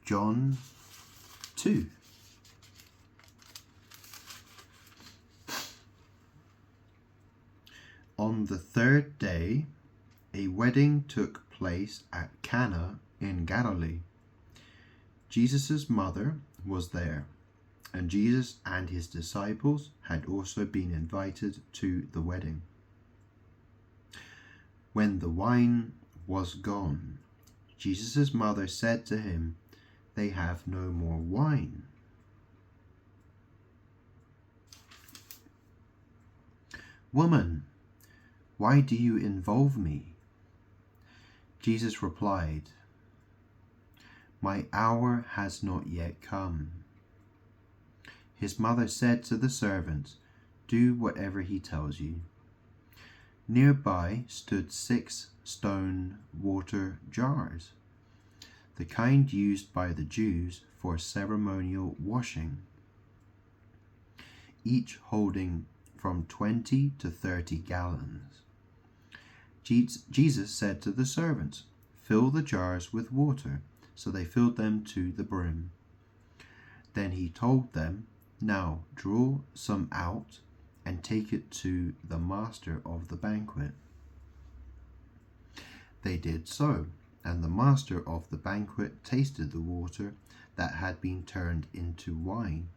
John 2. On the third day, a wedding took place at Cana in Galilee. Jesus' mother was there, and Jesus and his disciples had also been invited to the wedding. When the wine was gone, Jesus' mother said to him, "They have no more wine." "Woman, why do you involve me?" Jesus replied, "My hour has not yet come." His mother said to the servants, "Do whatever he tells you." Nearby stood 6 stone water jars, the kind used by the Jews for ceremonial washing, each holding from 20 to 30 gallons. Jesus said to the servants, "Fill the jars with water," so they filled them to the brim. Then he told them, "Now draw some out and take it to the master of the banquet." They did so, and the master of the banquet tasted the water that had been turned into wine.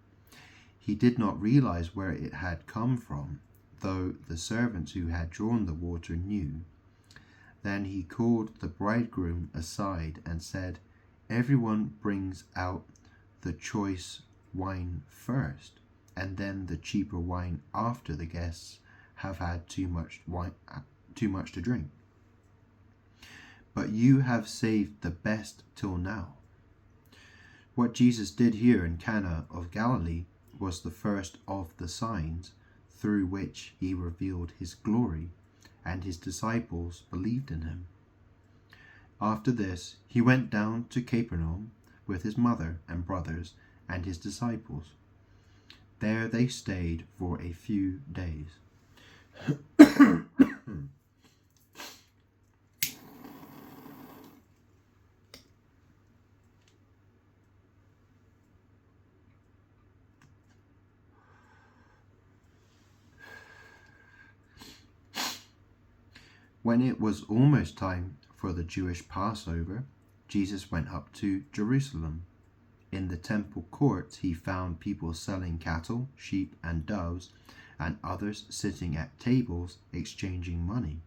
He did not realize where it had come from, though the servants who had drawn the water knew. Then he called the bridegroom aside and said, "Everyone brings out the choice wine first, and then the cheaper wine after the guests have had too much to drink. But you have saved the best till now." What Jesus did here in Cana of Galilee was the first of the signs through which he revealed his glory, and his disciples believed in him. After this, he went down to Capernaum with his mother and brothers and his disciples. There they stayed for a few days. When it was almost time for the Jewish Passover, Jesus went up to Jerusalem. In the temple courts he found people selling cattle, sheep, and doves, and others sitting at tables exchanging money.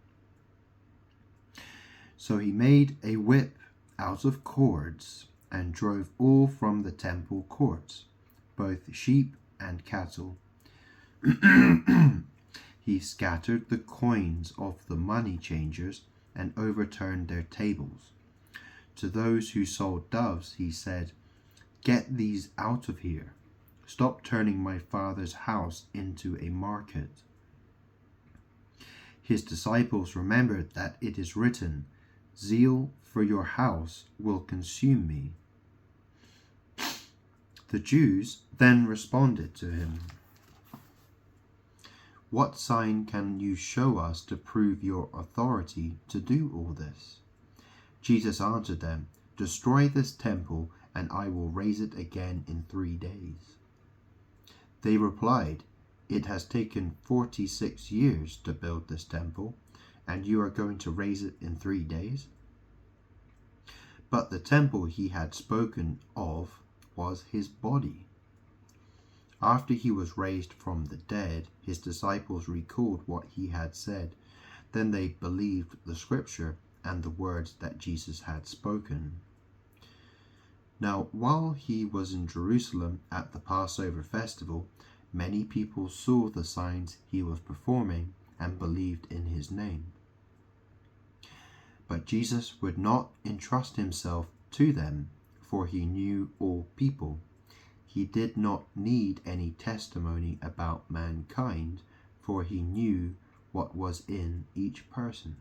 So he made a whip out of cords and drove all from the temple courts, both sheep and cattle. He scattered the coins of the money changers and overturned their tables. To those who sold doves he said, "Get these out of here. Stop turning my Father's house into a market." His disciples remembered that it is written, "Zeal for your house will consume me." The Jews then responded to him, "What sign can you show us to prove your authority to do all this?" Jesus answered them, "Destroy this temple, and I will raise it again in 3 days." They replied, "It has taken 46 years to build this temple, and you are going to raise it in 3 days?" But the temple he had spoken of was his body. After he was raised from the dead, his disciples recalled what he had said. Then they believed the scripture and the words that Jesus had spoken. Now, while he was in Jerusalem at the Passover festival, many people saw the signs he was performing and believed in his name. But Jesus would not entrust himself to them, for he knew all people. He did not need any testimony about mankind, for he knew what was in each person.